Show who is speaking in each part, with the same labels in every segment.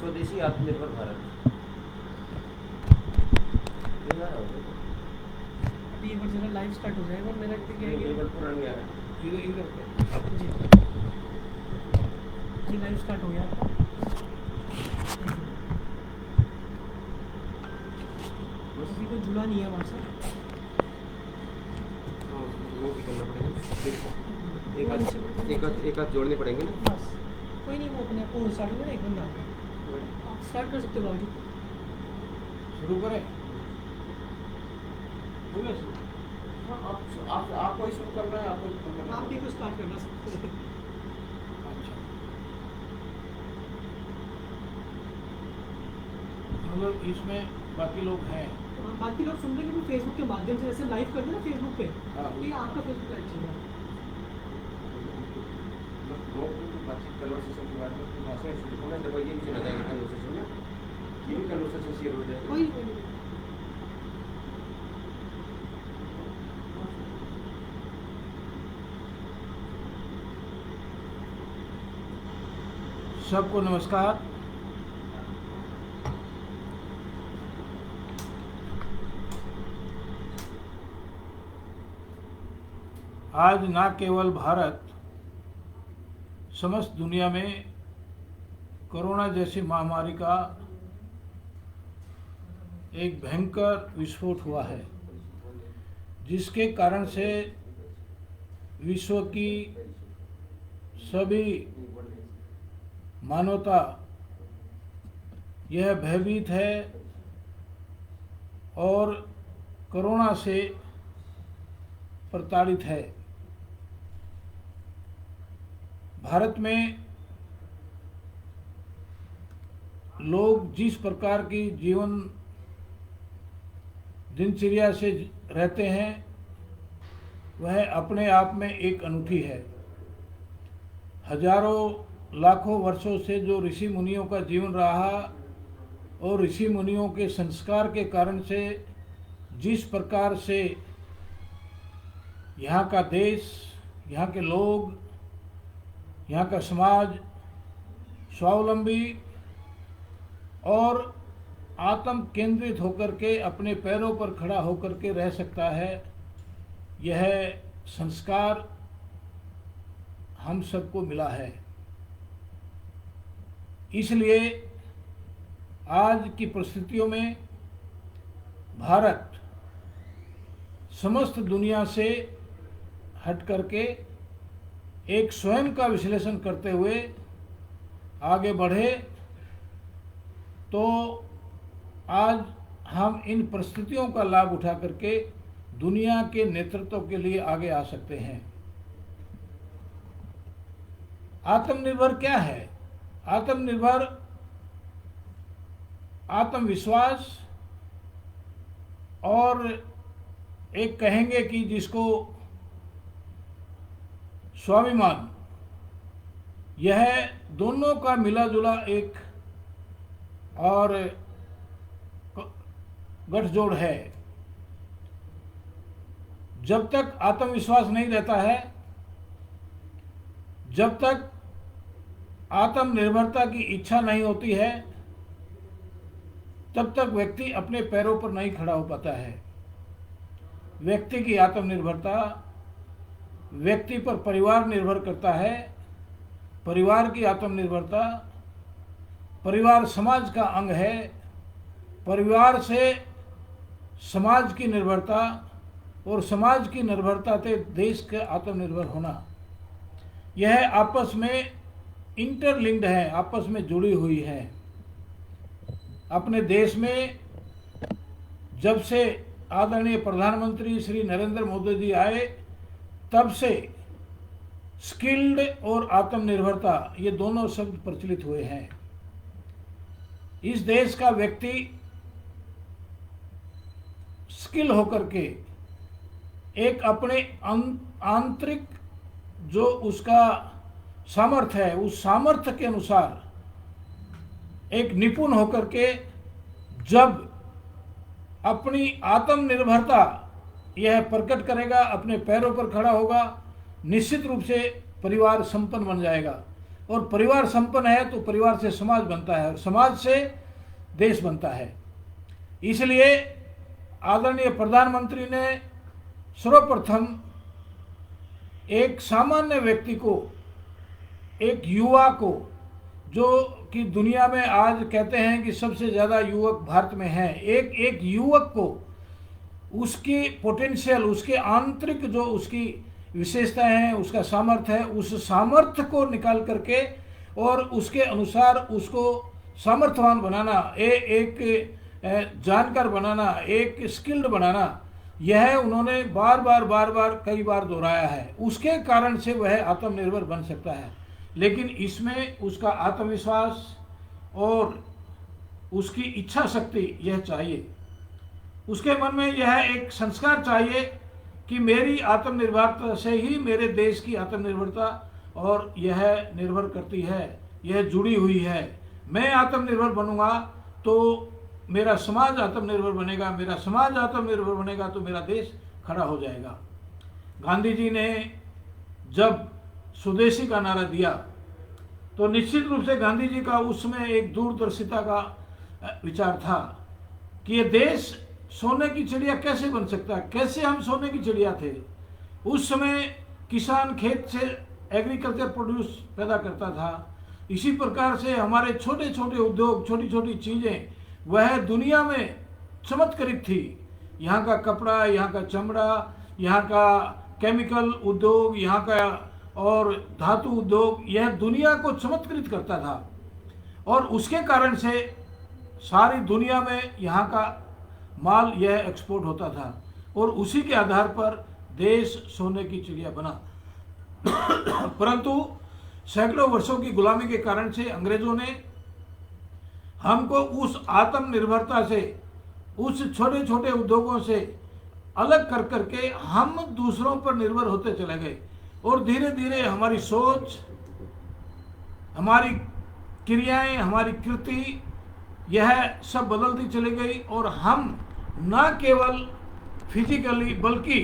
Speaker 1: स्वदेशी आत्मनिर्भर भारत।
Speaker 2: अभी एक बार जरा लाइव स्टार्ट हो जाएगा और मेरा क्या है
Speaker 1: इधर
Speaker 2: जी जी लाइव स्टार्ट हो गया आपका। किसी को जुड़ा नहीं है वहाँ से।
Speaker 1: वो भी करना पड़ेगा, एक हाथ जोड़ने पड़ेंगे ना।
Speaker 2: बस कोई नहीं, वो अपने आप को स्टार्ट होगा ना एक बंदा। आप स्टार्ट कर सकते हो बाबू।
Speaker 1: शुरू करें। आपको ही शुरू करना है, आपको
Speaker 2: आप भी तो स्टार्ट करना सकते हो।
Speaker 1: अच्छा,
Speaker 3: मतलब इसमें बाकी लोग हैं।
Speaker 2: बाकी लोग सुन रहे हैं कि फेसबुक के माध्यम से जैसे लाइव करते हैं ना फेसबुक पे।
Speaker 1: हाँ।
Speaker 2: ये आपका फेसबुक लाइव चल रहा है।
Speaker 1: बातचीत कन्वर्सेशन की बात करते हैं, वहाँ से शुरू होना है, जब ये भी चला जाएगा कन्वर्सेशन में, ये भी कन्वर्सेशन शेयर हो जाएगा।
Speaker 2: कोई
Speaker 3: सबको नमस्कार। आज न केवल भारत, समस्त दुनिया में कोरोना जैसी महामारी का एक भयंकर विस्फोट हुआ है, जिसके कारण से विश्व की सभी मानवता यह भयभीत है और कोरोना से प्रताड़ित है। भारत में लोग जिस प्रकार की जीवन दिनचर्या से रहते हैं, वह अपने आप में एक अनूठी है। हजारों लाखों वर्षों से जो ऋषि मुनियों का जीवन रहा और ऋषि मुनियों के संस्कार के कारण से जिस प्रकार से यहाँ का देश, यहाँ के लोग, यहाँ का समाज स्वावलंबी और आत्म केंद्रित होकर के अपने पैरों पर खड़ा होकर के रह सकता है, यह संस्कार हम सबको मिला है। इसलिए आज की परिस्थितियों में भारत समस्त दुनिया से हट करके एक स्वयं का विश्लेषण करते हुए आगे बढ़े, तो आज हम इन परिस्थितियों का लाभ उठा करके दुनिया के नेतृत्व के लिए आगे आ सकते हैं। आत्मनिर्भर क्या है? आत्मनिर्भर आत्मविश्वास और एक कहेंगे कि जिसको स्वाभिमान, यह दोनों का मिला जुला एक और गठजोड़ है। जब तक आत्मविश्वास नहीं रहता है, जब तक आत्मनिर्भरता की इच्छा नहीं होती है, तब तक व्यक्ति अपने पैरों पर नहीं खड़ा हो पाता है। व्यक्ति की आत्मनिर्भरता व्यक्ति पर परिवार निर्भर करता है। परिवार की आत्मनिर्भरता, परिवार समाज का अंग है। परिवार से समाज की निर्भरता और समाज की निर्भरता से देश का आत्मनिर्भर होना, यह आपस में इंटरलिंक्ड है, आपस में जुड़ी हुई है। अपने देश में जब से आदरणीय प्रधानमंत्री श्री नरेंद्र मोदी जी आए, तब से स्किल्ड और आत्मनिर्भरता, ये दोनों शब्द प्रचलित हुए हैं। इस देश का व्यक्ति स्किल होकर के एक अपने आंतरिक जो उसका सामर्थ्य है, उस सामर्थ्य के अनुसार एक निपुण होकर के जब अपनी आत्मनिर्भरता यह प्रकट करेगा, अपने पैरों पर खड़ा होगा, निश्चित रूप से परिवार संपन्न बन जाएगा और परिवार संपन्न है तो परिवार से समाज बनता है और समाज से देश बनता है। इसलिए आदरणीय प्रधानमंत्री ने सर्वप्रथम एक सामान्य व्यक्ति को, एक युवा को, जो कि दुनिया में आज कहते हैं कि सबसे ज़्यादा युवक भारत में हैं, एक युवक को उसकी पोटेंशियल, उसके आंतरिक जो उसकी विशेषताएं हैं, उसका सामर्थ्य है, उस सामर्थ्य को निकाल करके और उसके अनुसार उसको सामर्थ्यवान बनाना, एक जानकार बनाना, एक स्किल्ड बनाना, यह उन्होंने बार बार कई बार दोहराया है। उसके कारण से वह आत्मनिर्भर बन सकता है, लेकिन इसमें उसका आत्मविश्वास और उसकी इच्छा शक्ति यह चाहिए। उसके मन में यह एक संस्कार चाहिए कि मेरी आत्मनिर्भरता से ही मेरे देश की आत्मनिर्भरता और यह निर्भर करती है, यह जुड़ी हुई है। मैं आत्मनिर्भर बनूंगा तो मेरा समाज आत्मनिर्भर बनेगा, मेरा समाज आत्मनिर्भर बनेगा तो मेरा देश खड़ा हो जाएगा। गांधी जी ने जब स्वदेशी का नारा दिया तो निश्चित रूप से गांधी जी का उसमें एक दूरदर्शिता का विचार था कि ये देश सोने की चिड़िया कैसे बन सकता है, कैसे हम सोने की चिड़िया थे। उस समय किसान खेत से एग्रीकल्चर प्रोड्यूस पैदा करता था, इसी प्रकार से हमारे छोटे छोटे उद्योग, छोटी छोटी चीज़ें वह दुनिया में चमत्कारिक थी। यहाँ का कपड़ा, यहाँ का चमड़ा, यहाँ का केमिकल उद्योग, यहाँ का और धातु उद्योग, यह दुनिया को चमत्कृत करता था और उसके कारण से सारी दुनिया में यहाँ का माल यह एक्सपोर्ट होता था और उसी के आधार पर देश सोने की चिड़िया बना। परंतु सैकड़ों वर्षों की गुलामी के कारण से अंग्रेजों ने हमको उस आत्मनिर्भरता से, उस छोटे छोटे उद्योगों से अलग कर करके हम दूसरों पर निर्भर होते चले गए और धीरे धीरे हमारी सोच, हमारी क्रियाएं, हमारी कृति यह सब बदलती चली गई और हम न केवल फिजिकली बल्कि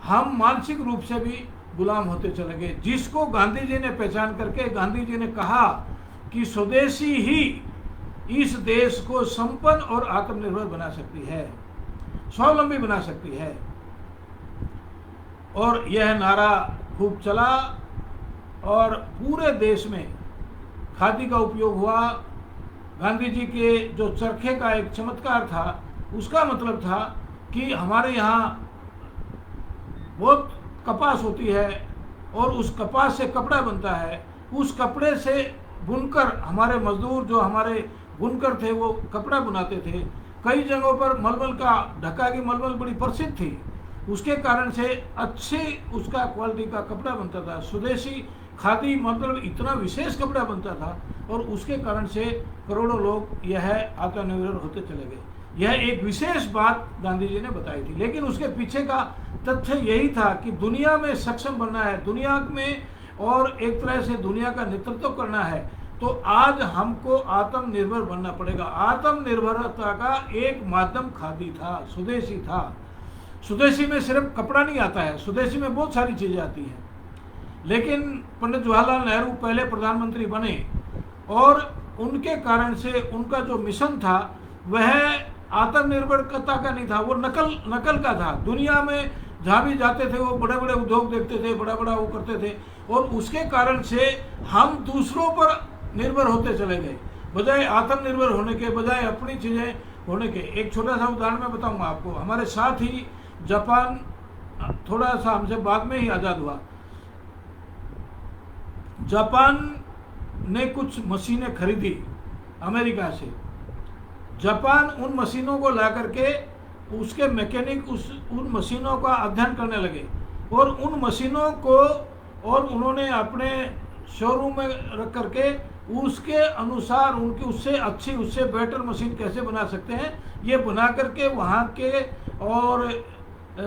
Speaker 3: हम मानसिक रूप से भी गुलाम होते चले गए, जिसको गांधी जी ने पहचान करके गांधी जी ने कहा कि स्वदेशी ही इस देश को संपन्न और आत्मनिर्भर बना सकती है, स्वावलंबी बना सकती है। और यह नारा खूब चला और पूरे देश में खादी का उपयोग हुआ। गांधी जी के जो चरखे का एक चमत्कार था, उसका मतलब था कि हमारे यहाँ बहुत कपास होती है और उस कपास से कपड़ा बनता है, उस कपड़े से बुनकर हमारे मजदूर, जो हमारे बुनकर थे, वो कपड़ा बनाते थे। कई जगहों पर मलमल का, ढक्का की मलमल बड़ी प्रसिद्ध थी, उसके कारण से अच्छे उसका क्वालिटी का कपड़ा बनता था। स्वदेशी खादी मतलब इतना विशेष कपड़ा बनता था और उसके कारण से करोड़ों लोग यह आत्मनिर्भर होते चले गए। यह एक विशेष बात गांधी जी ने बताई थी, लेकिन उसके पीछे का तथ्य यही था कि दुनिया में सक्षम बनना है, दुनिया में और एक तरह से दुनिया का नेतृत्व करना है, तो आज हमको आत्मनिर्भर बनना पड़ेगा। आत्मनिर्भरता का एक माध्यम खादी था, स्वदेशी था। स्वदेशी में सिर्फ कपड़ा नहीं आता है, स्वदेशी में बहुत सारी चीज़ें आती हैं। लेकिन पंडित जवाहरलाल नेहरू पहले प्रधानमंत्री बने और उनके कारण से उनका जो मिशन था वह आत्मनिर्भरता का नहीं था, वो नकल का था। दुनिया में जहाँ भी जाते थे वो बड़े बड़े उद्योग देखते थे, बड़ा बड़ा वो करते थे और उसके कारण से हम दूसरों पर निर्भर होते चले गए, बजाय आत्मनिर्भर होने के, बजाय अपनी चीज़ें होने के। एक छोटा सा उदाहरण मैं बताऊंगा आपको। हमारे साथ ही जापान थोड़ा सा हमसे बाद में ही आज़ाद हुआ। जापान ने कुछ मशीनें खरीदी अमेरिका से। जापान उन मशीनों को ला करके उसके मैकेनिक उन मशीनों का अध्ययन करने लगे और उन मशीनों को और उन्होंने अपने शोरूम में रख करके उसके अनुसार उनकी उससे अच्छी, उससे बेटर मशीन कैसे बना सकते हैं, ये बना करके वहाँ के और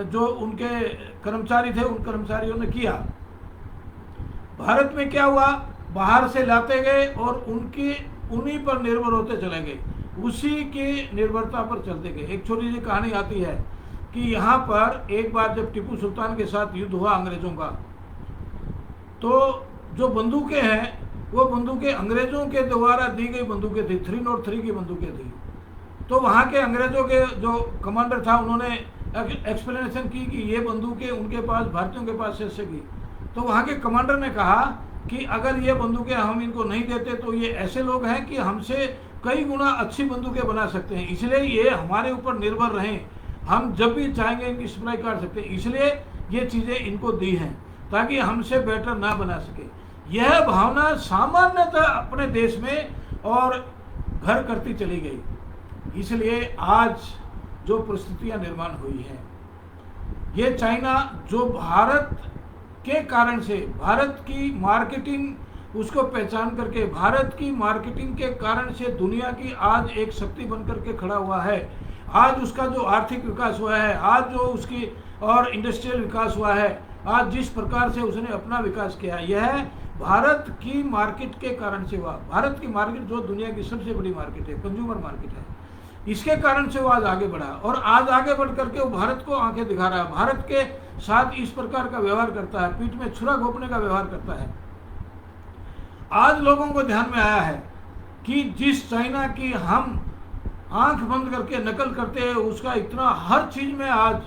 Speaker 3: जो उनके कर्मचारी थे उन कर्मचारियों ने किया। भारत में क्या हुआ, बाहर से लाते गए और उन्हीं पर निर्भर होते चले गए, उसी की निर्भरता पर चलते गए। एक छोटी सी कहानी आती है कि यहाँ पर एक बार जब टीपू सुल्तान के साथ युद्ध हुआ अंग्रेजों का, तो जो बंदूकें हैं वो बंदूकें अंग्रेजों के द्वारा दी गई बंदूकें थी, 303 की बंदूकें थी। तो वहाँ के अंग्रेजों के जो कमांडर था उन्होंने एक्सप्लेनेशन की कि ये बंदूकें उनके पास, भारतीयों के पास ऐसे की। तो वहाँ के कमांडर ने कहा कि अगर ये बंदूकें हम इनको नहीं देते तो ये ऐसे लोग हैं कि हमसे कई गुना अच्छी बंदूकें बना सकते हैं, इसलिए ये हमारे ऊपर निर्भर रहें, हम जब भी चाहेंगे इनकी सप्लाई कर सकते हैं, इसलिए ये चीज़ें इनको दी हैं ताकि हमसे बेटर ना बना सके। यह भावना सामान्यतः अपने देश में और घर करती चली गई। इसलिए आज जो परिस्थितियां निर्माण हुई हैं, ये चाइना जो भारत के कारण से, भारत की मार्केटिंग उसको पहचान करके, भारत की मार्केटिंग के कारण से दुनिया की आज एक शक्ति बनकर के खड़ा हुआ है। आज उसका जो आर्थिक विकास हुआ है, आज जो उसकी और इंडस्ट्रियल विकास हुआ है, आज जिस प्रकार से उसने अपना विकास किया, यह भारत की मार्केट के कारण से हुआ। भारत की मार्केट जो दुनिया की सबसे बड़ी मार्केट है, कंज्यूमर मार्केट है, इसके कारण से वो आज आगे बढ़ा और आज आगे बढ़ करके वो भारत को आंखें दिखा रहा है, भारत के साथ इस प्रकार का व्यवहार करता है, पीठ में छुरा घोंपने का व्यवहार करता है। आज लोगों को ध्यान में आया है कि जिस चाइना की हम आंख बंद करके नकल करते हैं, उसका इतना हर चीज में आज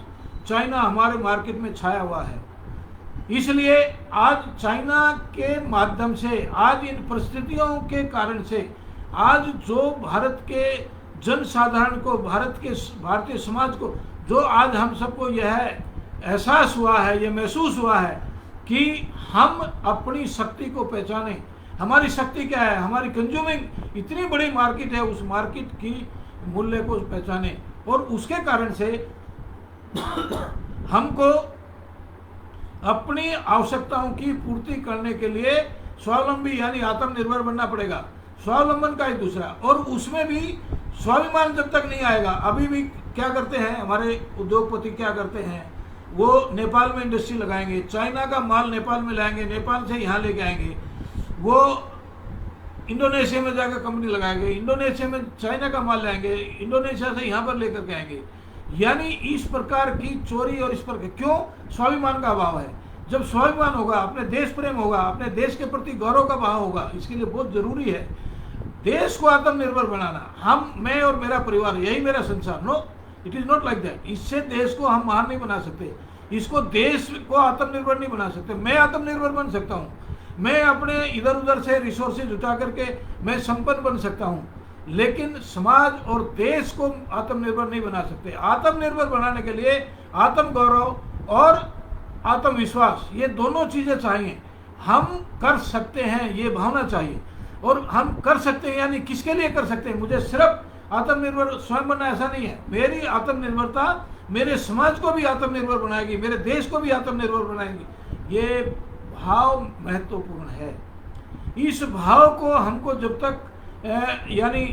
Speaker 3: चाइना हमारे मार्केट में छाया हुआ है। इसलिए आज चाइना के माध्यम से, आज इन परिस्थितियों के कारण से, आज जो भारत के जनसाधारण को, भारतीय समाज को, जो आज हम सबको यह एहसास हुआ है, यह महसूस हुआ है कि हम अपनी शक्ति को पहचाने। हमारी शक्ति क्या है? हमारी कंज्यूमिंग इतनी बड़ी मार्केट है, उस मार्केट की मूल्य को पहचाने और उसके कारण से हमको अपनी आवश्यकताओं की पूर्ति करने के लिए स्वावलंबी यानी आत्मनिर्भर बनना पड़ेगा। स्वावलंबन का एक दूसरा, और उसमें भी स्वाभिमान जब तक नहीं आएगा, अभी भी क्या करते हैं हमारे उद्योगपति, क्या करते हैं, वो नेपाल में इंडस्ट्री लगाएंगे, चाइना का माल नेपाल में लाएंगे, नेपाल से यहाँ लेके आएंगे, वो इंडोनेशिया में जाकर कंपनी लगाएंगे, इंडोनेशिया में चाइना का माल लाएंगे, इंडोनेशिया से यहाँ पर लेकर के आएंगे। यानी इस प्रकार की चोरी और इस प्रकार, क्यों? स्वाभिमान का अभाव है। जब स्वाभिमान होगा, अपने देश प्रेम होगा, अपने देश के प्रति गौरव का भाव होगा, इसके लिए बहुत जरूरी है देश को आत्मनिर्भर बनाना। हम, मैं और मेरा परिवार, यही मेरा संसार। No, it is not like that. इससे देश को हम महान नहीं बना सकते, इसको, देश को आत्मनिर्भर नहीं बना सकते। मैं आत्मनिर्भर बन सकता हूँ, मैं अपने इधर उधर से रिसोर्सेज जुटा करके मैं संपन्न बन सकता हूँ, लेकिन समाज और देश को आत्मनिर्भर नहीं बना सकते। आत्मनिर्भर बनाने के लिए आत्म गौरव और आत्मविश्वास, ये दोनों चीजें चाहिए। हम कर सकते हैं, ये भावना चाहिए। और हम कर सकते हैं यानी किसके लिए कर सकते हैं? मुझे सिर्फ आत्मनिर्भर स्वयं बनना ऐसा नहीं है। मेरी आत्मनिर्भरता मेरे समाज को भी आत्मनिर्भर बनाएगी, मेरे देश को भी आत्मनिर्भर बनाएगी। ये भाव महत्वपूर्ण है। इस भाव को हमको जब तक यानी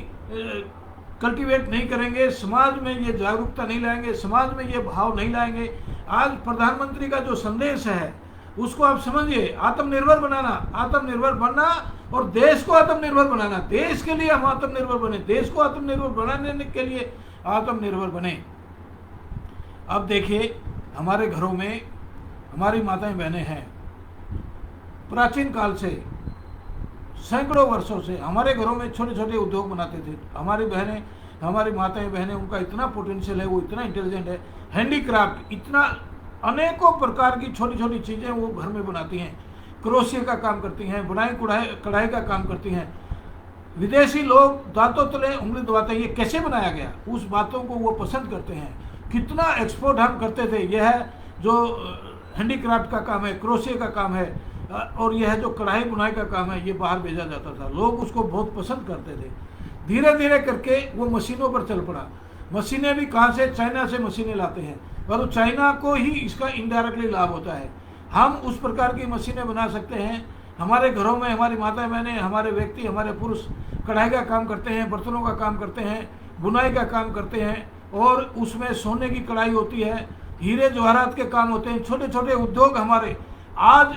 Speaker 3: कल्टीवेट नहीं करेंगे, समाज में ये जागरूकता नहीं लाएंगे, समाज में ये भाव नहीं लाएंगे। आज प्रधानमंत्री का जो संदेश है उसको आप समझिए, आत्मनिर्भर बनना और देश को आत्मनिर्भर बनाना। देश के लिए हम आत्मनिर्भर बने, देश को आत्मनिर्भर बनाने के लिए आत्मनिर्भर बने। अब देखिए, हमारे घरों में हमारी माताएं बहनें हैं, प्राचीन काल से, सैकड़ों वर्षों से हमारे घरों में छोटे छोटे उद्योग बनाते थे। हमारी बहनें, हमारी माताएं बहनें, उनका इतना पोटेंशियल है, वो इतना इंटेलिजेंट है, हैंडीक्राफ्ट, इतना अनेकों प्रकार की छोटी छोटी चीज़ें वो घर में बनाती हैं। क्रोशिया का काम करती हैं, बुनाई कढ़ाई का काम करती हैं। विदेशी लोग दांतों तले उंगली दबाते हैं, ये कैसे बनाया गया, उस बातों को वो पसंद करते हैं। कितना एक्सपोर्ट हम करते थे। यह है जो हैंडीक्राफ्ट का काम है, क्रोशिया का काम है, और यह जो कढ़ाई बुनाई का काम है, ये बाहर भेजा जाता था। लोग उसको बहुत पसंद करते थे। धीरे धीरे करके वो मशीनों पर चल पड़ा। मशीनें भी कहाँ से? चाइना से मशीनें लाते हैं, और चाइना को ही इसका इनडायरेक्टली लाभ होता है। हम उस प्रकार की मशीनें बना सकते हैं। हमारे घरों में हमारी माताएं बहनें, हमारे व्यक्ति, हमारे पुरुष कढ़ाई का काम करते हैं, बर्तनों का काम करते हैं, बुनाई का काम करते हैं, और उसमें सोने की कढ़ाई होती है, हीरे जवाहरात के काम होते हैं। छोटे छोटे उद्योग हमारे आज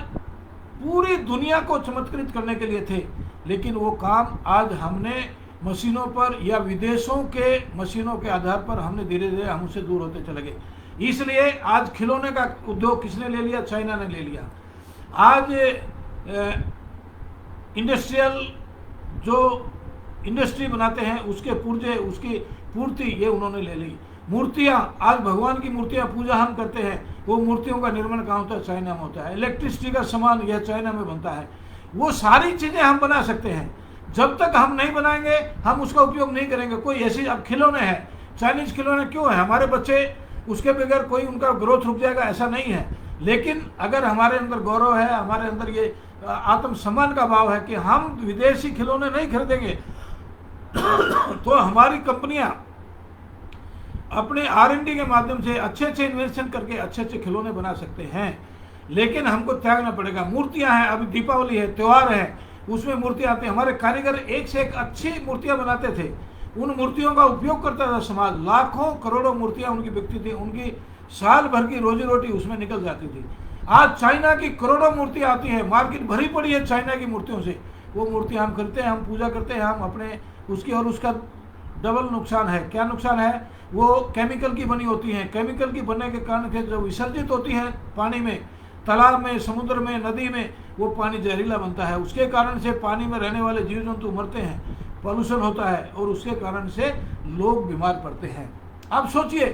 Speaker 3: पूरी दुनिया को चमत्कृत करने के लिए थे, लेकिन वो काम आज हमने मशीनों पर या विदेशों के मशीनों के आधार पर हमने धीरे धीरे हम उससे दूर होते चले गए। इसलिए आज खिलौने का उद्योग किसने ले लिया? चाइना ने ले लिया। आज इंडस्ट्रियल जो इंडस्ट्री बनाते हैं उसके पुर्जे, उसकी पूर्ति ये उन्होंने ले ली। मूर्तियाँ, आज भगवान की मूर्तियाँ पूजा हम करते हैं, वो मूर्तियों का निर्माण कहाँ होता है? चाइना में होता है। इलेक्ट्रिसिटी का सामान यह चाइना में बनता है। वो सारी चीज़ें हम बना सकते हैं, जब तक हम नहीं बनाएंगे हम उसका उपयोग नहीं करेंगे। कोई ऐसी, अब खिलौने हैं, चाइनीज खिलौने क्यों है? हमारे बच्चे उसके बगैर कोई उनका ग्रोथ रुक जाएगा ऐसा नहीं है। लेकिन अगर हमारे अंदर गौरव है, हमारे अंदर ये आत्मसम्मान का भाव है कि हम विदेशी खिलौने नहीं खरीदेंगे तो हमारी कंपनियां अपने R&D के माध्यम से अच्छे अच्छे इन्वेंशन करके अच्छे अच्छे खिलौने बना सकते हैं। लेकिन हमको त्यागना पड़ेगा। मूर्तियां हैं, अभी दीपावली है, त्यौहार है, उसमें मूर्तियां आती हैं। हमारे कारीगर एक से एक अच्छी मूर्तियां बनाते थे, उन मूर्तियों का उपयोग करता था समाज। लाखों करोड़ों मूर्तियां उनकी बिकती थी, उनकी साल भर की रोजी रोटी उसमें निकल जाती थी। आज चाइना की करोड़ों मूर्तियां आती हैं, मार्केट भरी पड़ी है चाइना की मूर्तियों से। वो मूर्तियां हम खरीदते हैं, हम पूजा करते हैं, हम अपने उसकी, और उसका डबल नुकसान है। क्या नुकसान है? वो केमिकल की बनी होती हैं। केमिकल की बनने के कारण से जो विसर्जित होती हैं पानी में, तालाब में, समुद्र में, नदी में, वो पानी जहरीला बनता है। उसके कारण से पानी में रहने वाले जीव जंतु मरते हैं, पॉल्यूशन होता है, और उसके कारण से लोग बीमार पड़ते हैं। अब सोचिए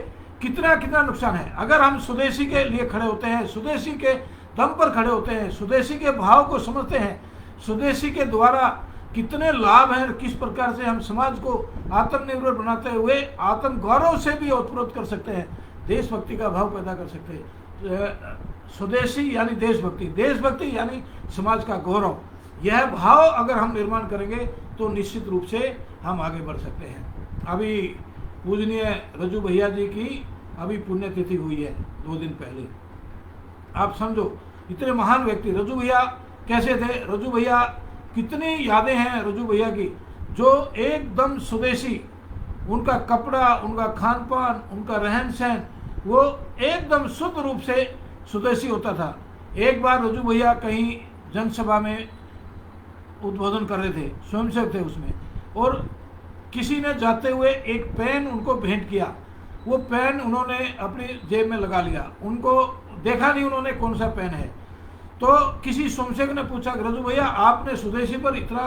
Speaker 3: कितना कितना नुकसान है। अगर हम स्वदेशी के लिए खड़े होते हैं, स्वदेशी के दम पर खड़े होते हैं, स्वदेशी के भाव को समझते हैं, स्वदेशी के द्वारा कितने लाभ हैं, किस प्रकार से हम समाज को आत्मनिर्भर बनाते हुए आत्म गौरव से भी ओतप्रोत कर सकते हैं, देशभक्ति का भाव पैदा कर सकते हैं। स्वदेशी यानी देशभक्ति, देशभक्ति यानी समाज का गौरव। यह भाव अगर हम निर्माण करेंगे तो निश्चित रूप से हम आगे बढ़ सकते हैं। अभी पूजनीय रजू भैया जी की अभी पुण्यतिथि हुई है 2 दिन पहले। आप समझो इतने महान व्यक्ति रजू भैया कैसे थे। रजू भैया, कितनी यादें हैं रजू भैया की, जो एकदम स्वदेशी, उनका कपड़ा, उनका खान पान, उनका रहन सहन, वो एकदम शुद्ध रूप से स्वदेशी होता था। एक बार रजू भैया कहीं जनसभा में उद्बोधन कर रहे थे, स्वयंसेवक थे उसमें, और किसी ने जाते हुए एक पेन उनको भेंट किया। वो पेन उन्होंने अपनी जेब में लगा लिया, उनको देखा नहीं उन्होंने कौन सा पेन है। तो किसी स्वयंसेवक ने पूछा, रजू भैया आपने स्वदेशी पर इतना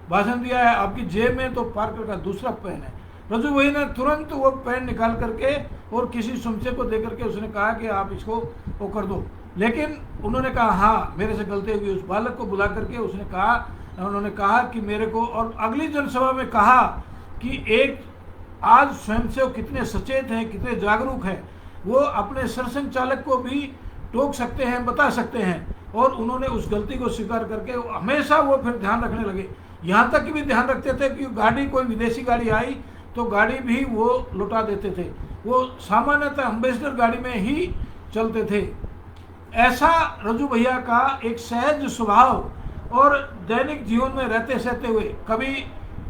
Speaker 3: भाषण दिया है, आपकी जेब में तो पार्कर का दूसरा पेन है। रजू भैया ने तुरंत वो पेन निकाल करके और किसी स्वयंसेवक को दे करके उसने कहा कि आप इसको वो कर दो। लेकिन उन्होंने कहा हाँ मेरे से गलती होगी। उस बालक को बुला करके उसने कहा, उन्होंने कहा कि मेरे को, और अगली जनसभा में कहा कि एक आज स्वयंसेवक कितने सचेत हैं, कितने जागरूक हैं, वो अपने सरसंघचालक को भी टोक सकते हैं, बता सकते हैं। और उन्होंने उस गलती को स्वीकार करके हमेशा वो फिर ध्यान रखने लगे। यहाँ तक कि भी ध्यान रखते थे कि गाड़ी, कोई विदेशी गाड़ी आई तो गाड़ी भी वो लौटा देते थे। वो सामान्यतः एम्बेसडर गाड़ी में ही चलते थे। ऐसा रजू भैया का एक सहज स्वभाव, और दैनिक जीवन में रहते सहते हुए कभी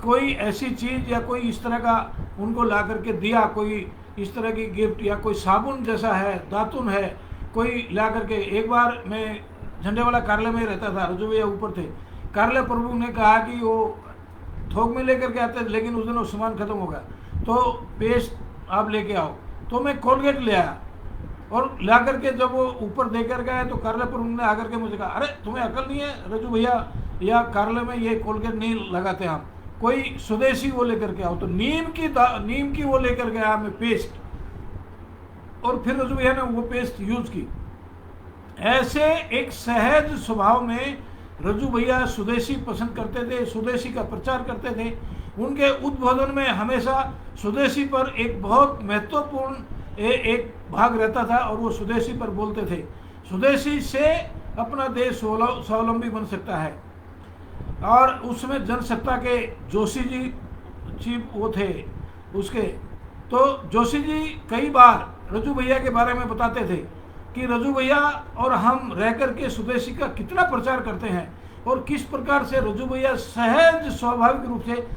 Speaker 3: कोई ऐसी चीज़ या कोई इस तरह का उनको ला करके दिया, कोई इस तरह की गिफ्ट, या कोई साबुन जैसा है, दातुन है, कोई ला करके। एक बार मैं झंडेवाला कार्यालय में रहता था, रजू भैया ऊपर थे, कार्यालय प्रमुख ने कहा कि वो थोक में लेकर के आते, लेकिन उस दिन वो सामान खत्म हो गया, तो पेस्ट आप लेके आओ। तो मैं कोलगेट ले आया, और ला करके जब वो ऊपर दे कर गए तो कार्यालय प्रमुख ने आकर के मुझे कहा, अरे तुम्हें अकल नहीं है रजू भैया, या कार्यालय में ये कोलगेट नहीं लगाते हम, कोई स्वदेशी वो लेकर के आओ। तो नीम की वो लेकर के आया मैं पेस्ट, और फिर रजू भैया ने वो पेस्ट यूज की। ऐसे एक सहज स्वभाव में रजू भैया स्वदेशी पसंद करते थे, स्वदेशी का प्रचार करते थे। उनके उद्बोधन में हमेशा स्वदेशी पर एक बहुत महत्वपूर्ण एक भाग रहता था, और वो स्वदेशी पर बोलते थे। स्वदेशी से अपना देश स्वावलंबी बन सकता है। और उसमें जनसत्ता के जोशी जी चीफ वो थे उसके, तो जोशी जी कई बार रजू भैया के बारे में बताते थे कि रजू भैया और हम रह कर के स्वदेशी का कितना प्रचार करते हैं, और किस प्रकार से रजू भैया सहज स्वाभाविक रूप से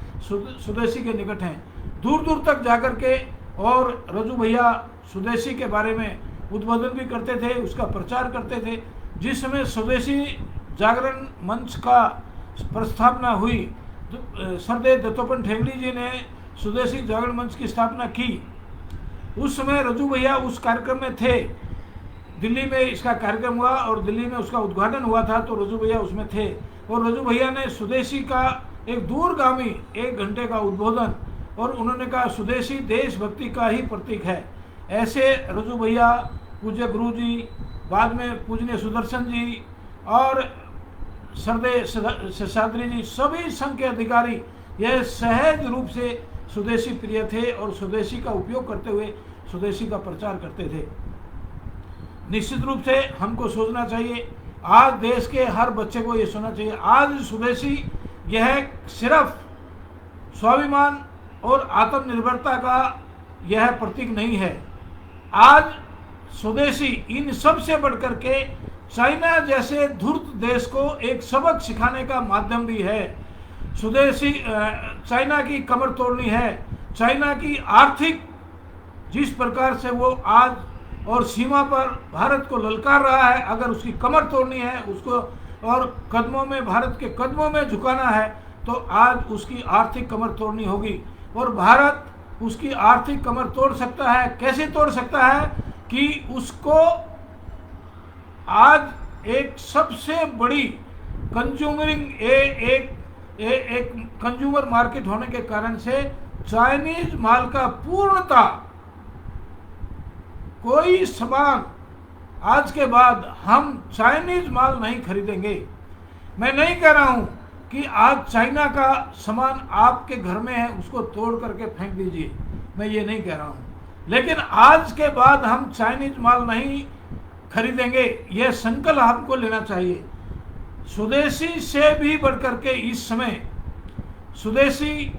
Speaker 3: स्वदेशी के निकट हैं। दूर दूर तक जाकर के और रजू भैया स्वदेशी के बारे में उद्बोधन भी करते थे, उसका प्रचार करते थे। जिस समय स्वदेशी जागरण मंच का प्रस्थापना हुई, सरदेव दत्तोपंत ठेंगड़ी जी ने स्वदेशी जागरण मंच की स्थापना की, उस समय रजू भैया उस कार्यक्रम में थे। दिल्ली में इसका कार्यक्रम हुआ और दिल्ली में उसका उद्घाटन हुआ था, तो रजू भैया उसमें थे और रजू भैया ने स्वदेशी का एक दूरगामी 1 घंटे का उद्बोधन, और उन्होंने कहा स्वदेशी देशभक्ति का ही प्रतीक है। ऐसे रजू भैया, पूज्य गुरु जी, बाद में पूजनीय सुदर्शन जी और सरदे शेषाद्री जी, सभी संघ के अधिकारी यह सहज रूप से स्वदेशी प्रिय थे और स्वदेशी का उपयोग करते हुए स्वदेशी का प्रचार करते थे। निश्चित रूप से हमको सोचना चाहिए, आज देश के हर बच्चे को ये सोचना चाहिए, आज स्वदेशी यह सिर्फ स्वाभिमान और आत्मनिर्भरता का यह प्रतीक नहीं है। आज स्वदेशी इन सब से बढ़कर के चाइना जैसे धूर्त देश को एक सबक सिखाने का माध्यम भी है। स्वदेशी चाइना की कमर तोड़नी है। चाइना की आर्थिक जिस प्रकार से वो आज और सीमा पर भारत को ललकार रहा है, अगर उसकी कमर तोड़नी है उसको और कदमों में, भारत के कदमों में झुकाना है, तो आज उसकी आर्थिक कमर तोड़नी होगी। और भारत उसकी आर्थिक कमर तोड़ सकता है। कैसे तोड़ सकता है कि उसको आज एक सबसे बड़ी कंज्यूमरिंग एक कंज्यूमर मार्केट होने के कारण से चाइनीज माल का पूर्णता कोई सामान आज के बाद हम चाइनीज माल नहीं खरीदेंगे। मैं नहीं कह रहा हूं कि आज चाइना का सामान आपके घर में है उसको तोड़ करके फेंक दीजिए, मैं ये नहीं कह रहा हूं, लेकिन आज के बाद हम चाइनीज माल नहीं खरीदेंगे, यह संकल्प हमको लेना चाहिए। स्वदेशी से भी बढ़कर के इस समय स्वदेशी,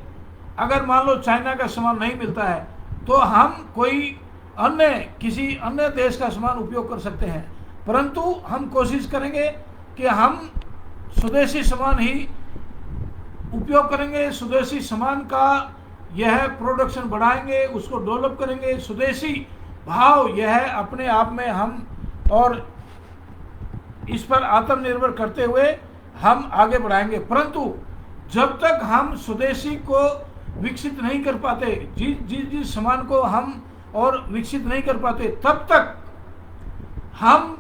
Speaker 3: अगर मान लो चाइना का सामान नहीं मिलता है तो हम कोई अन्य किसी अन्य देश का सामान उपयोग कर सकते हैं, परंतु हम कोशिश करेंगे कि हम स्वदेशी सामान ही उपयोग करेंगे। स्वदेशी सामान का यह प्रोडक्शन बढ़ाएंगे, उसको डेवलप करेंगे। स्वदेशी भाव यह अपने आप में हम और इस पर आत्मनिर्भर करते हुए हम आगे बढ़ाएंगे। परंतु जब तक हम स्वदेशी को विकसित नहीं कर पाते, जिस सामान को हम और विकसित नहीं कर पाते, तब तक हम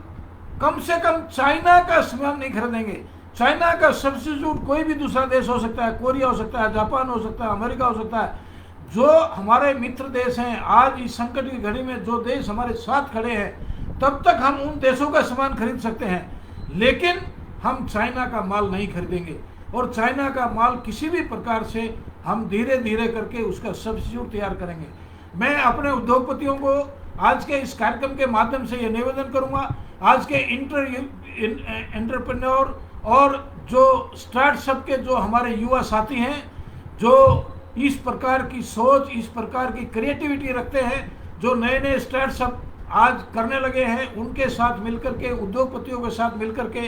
Speaker 3: कम से कम चाइना का सामान नहीं खरीदेंगे। चाइना का सब्स्टिट्यूट कोई भी दूसरा देश हो सकता है, कोरिया हो सकता है, जापान हो सकता है, अमेरिका हो सकता है। जो हमारे मित्र देश हैं, आज इस संकट की घड़ी में जो देश हमारे साथ खड़े हैं, तब तक हम उन देशों का सामान खरीद सकते हैं, लेकिन हम चाइना का माल नहीं खरीदेंगे। और चाइना का माल किसी भी प्रकार से हम धीरे धीरे करके उसका सब्स्टिट्यूट तैयार करेंगे। मैं अपने उद्योगपतियों को आज के इस कार्यक्रम के माध्यम से ये निवेदन करूंगा, आज के एंटरप्रेन्योर और जो स्टार्टअप के जो हमारे युवा साथी हैं, जो इस प्रकार की सोच, इस प्रकार की क्रिएटिविटी रखते हैं, जो नए नए स्टार्टअप आज करने लगे हैं, उनके साथ मिलकर के, उद्योगपतियों के साथ मिलकर के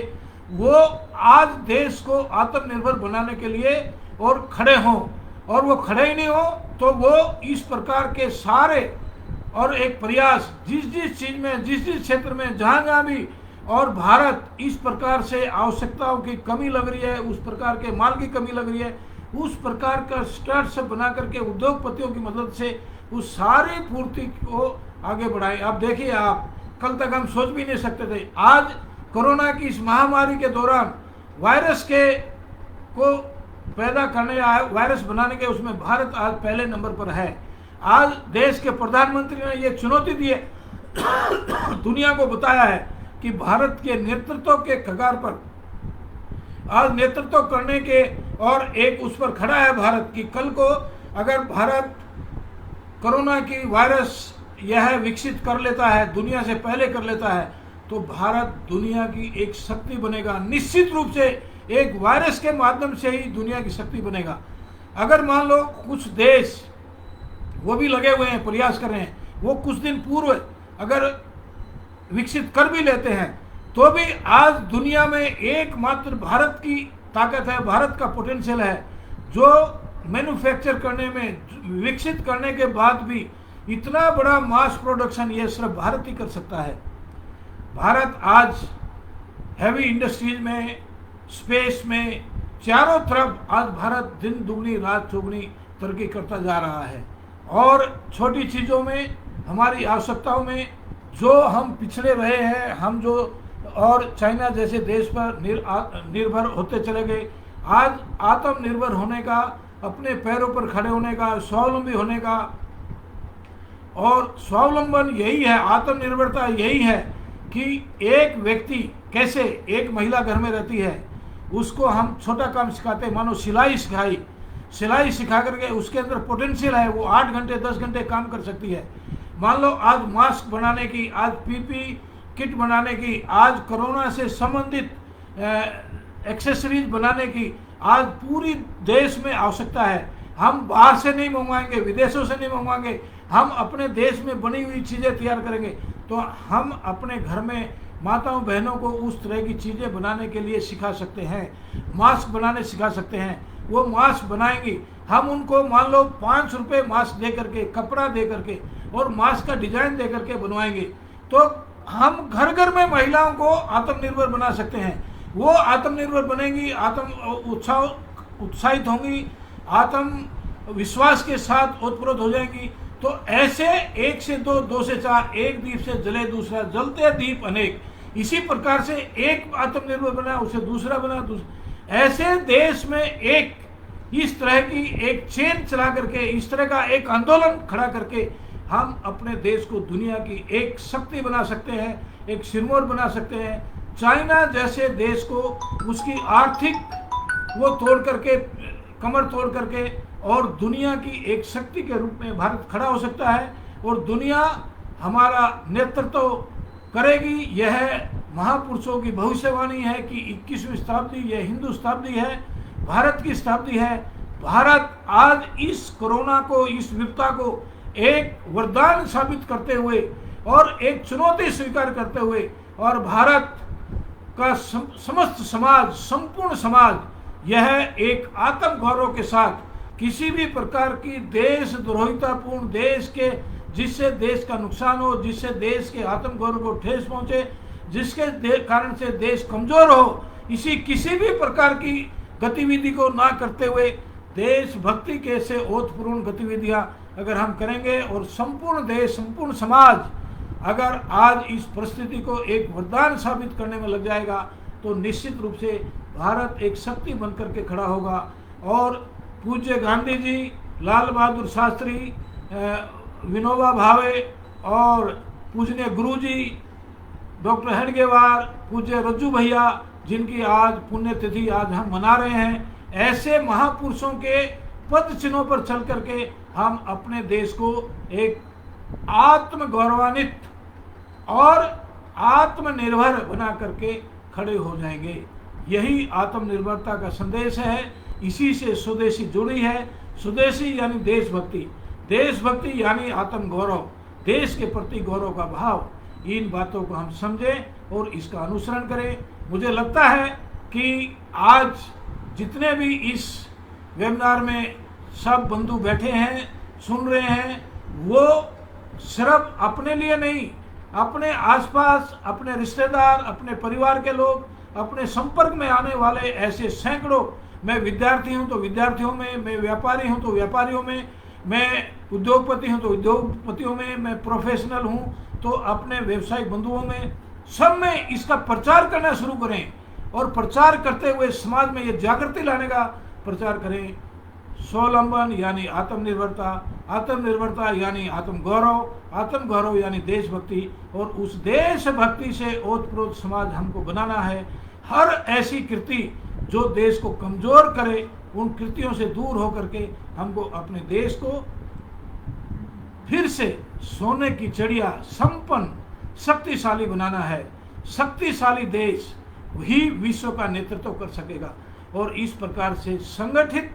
Speaker 3: वो आज देश को आत्मनिर्भर बनाने के लिए और खड़े हों। और वो खड़े ही नहीं हो तो वो इस प्रकार के सारे और एक प्रयास जिस चीज़ में, जिस क्षेत्र में, जहाँ भी, और भारत इस प्रकार से आवश्यकताओं की कमी लग रही है, उस प्रकार के माल की कमी लग रही है, उस प्रकार का स्टार्टअप बना करके उद्योगपतियों की मदद से उस सारी पूर्ति को आगे बढ़ाएं। अब देखिए, आप कल तक हम सोच भी नहीं सकते थे, आज कोरोना की इस महामारी के दौरान वायरस के को पैदा करने या वायरस बनाने के उसमें भारत आज पहले नंबर पर है। आज देश के प्रधानमंत्री ने ये चुनौती दी है, दुनिया को बताया है कि भारत के नेतृत्व के कगार पर आज नेतृत्व करने के और एक उस पर खड़ा है भारत की कल को अगर भारत कोरोना की वायरस यह विकसित कर लेता है, दुनिया से पहले कर लेता है, तो भारत दुनिया की एक शक्ति बनेगा। निश्चित रूप से एक वायरस के माध्यम से ही दुनिया की शक्ति बनेगा। अगर मान लो कुछ देश वो भी लगे हुए हैं, प्रयास कर रहे हैं, वो कुछ दिन पूर्व अगर विकसित कर भी लेते हैं, तो भी आज दुनिया में एकमात्र भारत की ताकत है, भारत का पोटेंशियल है, जो मैन्युफैक्चर करने में, विकसित करने के बाद भी इतना बड़ा मास प्रोडक्शन ये सिर्फ भारत ही कर सकता है। भारत आज हैवी इंडस्ट्रीज में, स्पेस में, चारों तरफ आज भारत दिन दुगनी रात चौगुनी तरक्की करता जा रहा है। और छोटी चीज़ों में, हमारी आवश्यकताओं में जो हम पिछड़े रहे हैं, हम जो और चाइना जैसे देश पर निर्भर होते चले गए। आज आत्मनिर्भर होने का, अपने पैरों पर खड़े होने का, स्वावलंबी होने का, और स्वावलंबन यही है, आत्मनिर्भरता यही है कि एक व्यक्ति कैसे, एक महिला घर में रहती है, उसको हम छोटा काम सिखाते हैं, मानो सिलाई सिखाई, सिलाई सिखा करके उसके अंदर पोटेंशियल है, वो 8 घंटे 10 घंटे काम कर सकती है। मान लो आज मास्क बनाने की, आज पीपी किट बनाने की, आज कोरोना से संबंधित एक्सेसरीज बनाने की आज पूरी देश में आवश्यकता है। हम बाहर से नहीं मंगवाएंगे, विदेशों से नहीं मंगवाएंगे, हम अपने देश में बनी हुई चीज़ें तैयार करेंगे। तो हम अपने घर में माताओं बहनों को उस तरह की चीज़ें बनाने के लिए सिखा सकते हैं, मास्क बनाने सिखा सकते हैं। वो मास्क बनाएंगी, हम उनको मान लो 5 रुपये मास्क दे करके, कपड़ा दे करके और मास्क का डिजाइन दे करके बनवाएंगे, तो हम घर घर में महिलाओं को आत्मनिर्भर बना सकते हैं। वो आत्मनिर्भर बनेंगी, उत्साहित होंगी, आत्मविश्वास के साथ ओतप्रोत हो जाएंगी। तो ऐसे 1 से 2, 2 से 4, एक दीप से जले दूसरा, जलते दीप अनेक, इसी प्रकार से एक आत्मनिर्भर बना, उसे दूसरा बना, ऐसे देश में एक इस तरह की एक चेन चला करके, इस तरह का एक आंदोलन खड़ा करके हम अपने देश को दुनिया की एक शक्ति बना सकते हैं, एक सिरमौर बना सकते हैं। चाइना जैसे देश को उसकी आर्थिक वो तोड़ करके, कमर तोड़ करके, और दुनिया की एक शक्ति के रूप में भारत खड़ा हो सकता है और दुनिया हमारा नेतृत्व करेगी। यह महापुरुषों की भविष्यवाणी है कि 21वीं शताब्दी यह हिंदू शताब्दी है, भारत की शताब्दी है। भारत आज इस कोरोना को, इस विपदा को एक वरदान साबित करते हुए और एक चुनौती स्वीकार करते हुए, और भारत का समस्त समाज, संपूर्ण समाज यह एक आत्म गौरव के साथ किसी भी प्रकार की देशद्रोहितापूर्ण, देश के जिससे देश का नुकसान हो, जिससे देश के आत्म गौरव को ठेस पहुंचे, जिसके कारण से देश कमजोर हो, इसी किसी भी प्रकार की गतिविधि को ना करते हुए देशभक्ति के से ओतपूर्ण गतिविधियां अगर हम करेंगे और संपूर्ण देश, संपूर्ण समाज अगर आज इस परिस्थिति को एक वरदान साबित करने में लग जाएगा, तो निश्चित रूप से भारत एक शक्ति बनकर के खड़ा होगा। और पूज्य गांधी जी, लाल बहादुर शास्त्री, विनोबा भावे और पूजनीय गुरु जी डॉक्टर हेडगेवार, पूज्य रज्जू भैया, जिनकी आज पुण्यतिथि आज हम मना रहे हैं, ऐसे महापुरुषों के पद चिन्हों पर चल करके हम अपने देश को एक आत्म गौरवान्वित और आत्मनिर्भर बना करके खड़े हो जाएंगे। यही आत्मनिर्भरता का संदेश है। इसी से स्वदेशी जुड़ी है। स्वदेशी यानी देशभक्ति, देशभक्ति यानी आत्म गौरव, देश के प्रति गौरव का भाव। इन बातों को हम समझें और इसका अनुसरण करें। मुझे लगता है कि आज जितने भी इस वेबिनार में सब बंधु बैठे हैं, सुन रहे हैं, वो सिर्फ अपने लिए नहीं, अपने आसपास, अपने रिश्तेदार, अपने परिवार के लोग, अपने संपर्क में आने वाले ऐसे सैकड़ों, मैं विद्यार्थी हूं तो विद्यार्थियों में, मैं व्यापारी हूं तो व्यापारियों में, मैं उद्योगपति हूं तो उद्योगपतियों में, मैं प्रोफेशनल हूं तो अपने व्यवसायिक बंधुओं में, सब में इसका प्रचार करना शुरू करें और प्रचार करते हुए समाज में ये जागृति लाने का प्रचार करें। स्वावलंबन यानी आत्मनिर्भरता, आत्मनिर्भरता यानी आत्म गौरव यानी देशभक्ति, और उस देशभक्ति से ओतप्रोत समाज हमको बनाना है। हर ऐसी कृति जो देश को कमजोर करे, उन कृतियों से दूर होकर के हमको अपने देश को फिर से सोने की चिड़िया, संपन्न, शक्तिशाली बनाना है। शक्तिशाली देश ही विश्व का नेतृत्व कर सकेगा और इस प्रकार से संगठित,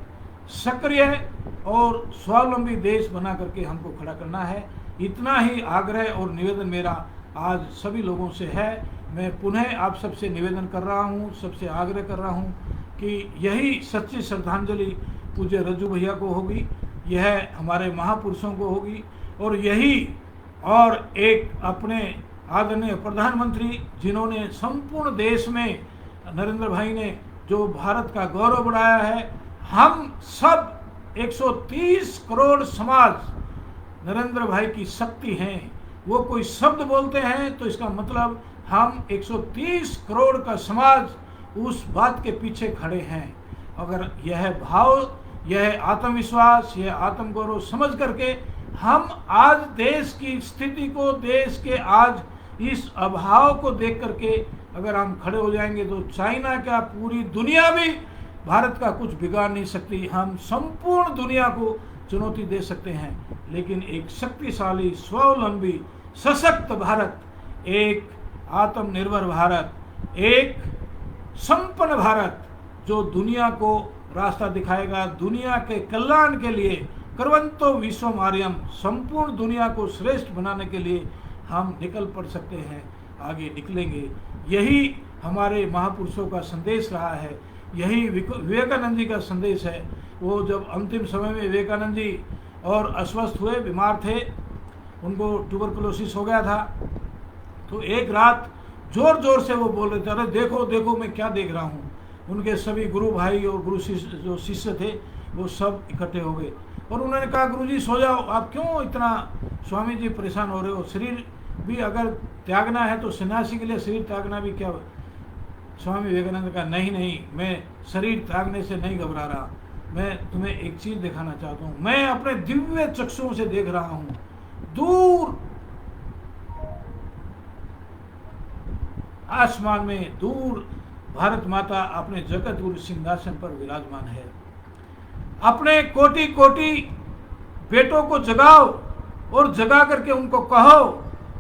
Speaker 3: सक्रिय और स्वावलंबी देश बना करके हमको खड़ा करना है। इतना ही आग्रह और निवेदन मेरा आज सभी लोगों से है। मैं पुनः आप सबसे निवेदन कर रहा हूँ, सबसे आग्रह कर रहा हूँ कि यही सच्ची श्रद्धांजलि पूज्य रज्जू भैया को होगी, यह हमारे महापुरुषों को होगी, और यही और एक अपने आदरणीय प्रधानमंत्री जिन्होंने संपूर्ण देश में, नरेंद्र भाई ने जो भारत का गौरव बढ़ाया है, हम सब 130 करोड़ समाज नरेंद्र भाई की शक्ति हैं। वो कोई शब्द बोलते हैं तो इसका मतलब हम 130 करोड़ का समाज उस बात के पीछे खड़े हैं। अगर यह भाव, यह आत्मविश्वास, यह आत्मगौरव समझ करके हम आज देश की स्थिति को, देश के आज इस अभाव को देख करके अगर हम खड़े हो जाएंगे तो चाइना क्या, पूरी दुनिया भी भारत का कुछ बिगाड़ नहीं सकती। हम संपूर्ण दुनिया को चुनौती दे सकते हैं, लेकिन एक शक्तिशाली, स्वावलंबी, सशक्त भारत, एक आत्मनिर्भर भारत, एक संपन्न भारत जो दुनिया को रास्ता दिखाएगा, दुनिया के कल्याण के लिए, कर्वंतो विश्वमार्यम, संपूर्ण दुनिया को श्रेष्ठ बनाने के लिए हम निकल पड़ सकते हैं, आगे निकलेंगे। यही हमारे महापुरुषों का संदेश रहा है, यही विवेकानंद जी का संदेश है। वो जब अंतिम समय में विवेकानंद जी और अस्वस्थ हुए, बीमार थे, उनको ट्यूबरकुलोसिस हो गया था, तो एक रात जोर जोर से वो बोल रहे थे, अरे देखो देखो मैं क्या देख रहा हूँ। उनके सभी गुरु भाई और गुरु शिष्य जो शिष्य थे वो सब इकट्ठे हो गए और उन्होंने कहा, गुरुजी सो जाओ, आप क्यों इतना स्वामी जी परेशान हो रहे हो, शरीर भी अगर त्यागना है तो सन्यासी के लिए शरीर त्यागना भी क्या। स्वामी विवेकानंद का नहीं नहीं, मैं शरीर त्यागने से नहीं घबरा रहा, मैं तुम्हें एक चीज दिखाना चाहता हूँ। मैं अपने दिव्य चक्षुओं से देख रहा हूँ, दूर आसमान में दूर भारत माता अपने जगत गुरु सिंहासन पर विराजमान है। अपने कोटि कोटि बेटों को जगाओ और जगा करके उनको कहो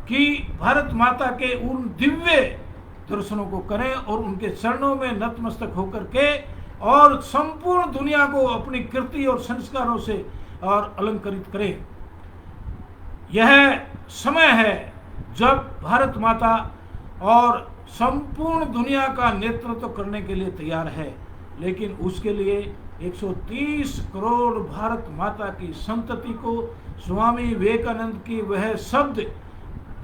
Speaker 3: कि भारत माता के उन दिव्य दर्शनों को करें और उनके चरणों में नतमस्तक होकर के और संपूर्ण दुनिया को अपनी कीर्ति और संस्कारों से और अलंकृत करें। यह समय है जब भारत माता और संपूर्ण दुनिया का नेतृत्व करने के लिए तैयार है, लेकिन उसके लिए 130 करोड़ भारत माता की संतति को स्वामी विवेकानंद की वह शब्द,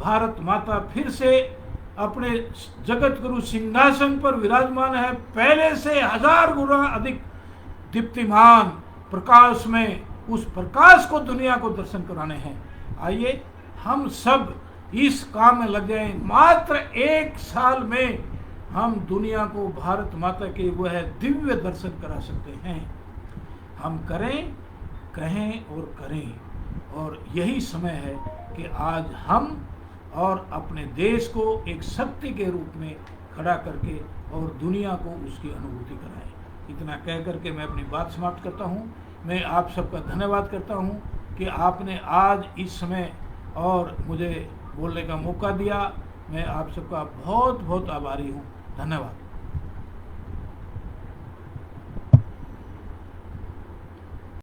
Speaker 3: भारत माता फिर से अपने जगत गुरु सिंहासन पर विराजमान है, पहले से 1000 गुना अधिक दीप्तिमान प्रकाश में, उस प्रकाश को दुनिया को दर्शन कराने हैं। आइए हम सब इस काम में लग जाएं। मात्र 1 साल में हम दुनिया को भारत माता के वह दिव्य दर्शन करा सकते हैं। हम करें, कहें और करें, और यही समय है कि आज हम और अपने देश को एक शक्ति के रूप में खड़ा करके और दुनिया को उसकी अनुभूति कराएं। इतना कह करके मैं अपनी बात समाप्त करता हूँ। मैं आप सबका धन्यवाद करता हूँ कि आपने आज इस समय और मुझे बोलने का मौका दिया। मैं आप सबका बहुत बहुत आभारी हूँ। धन्यवाद।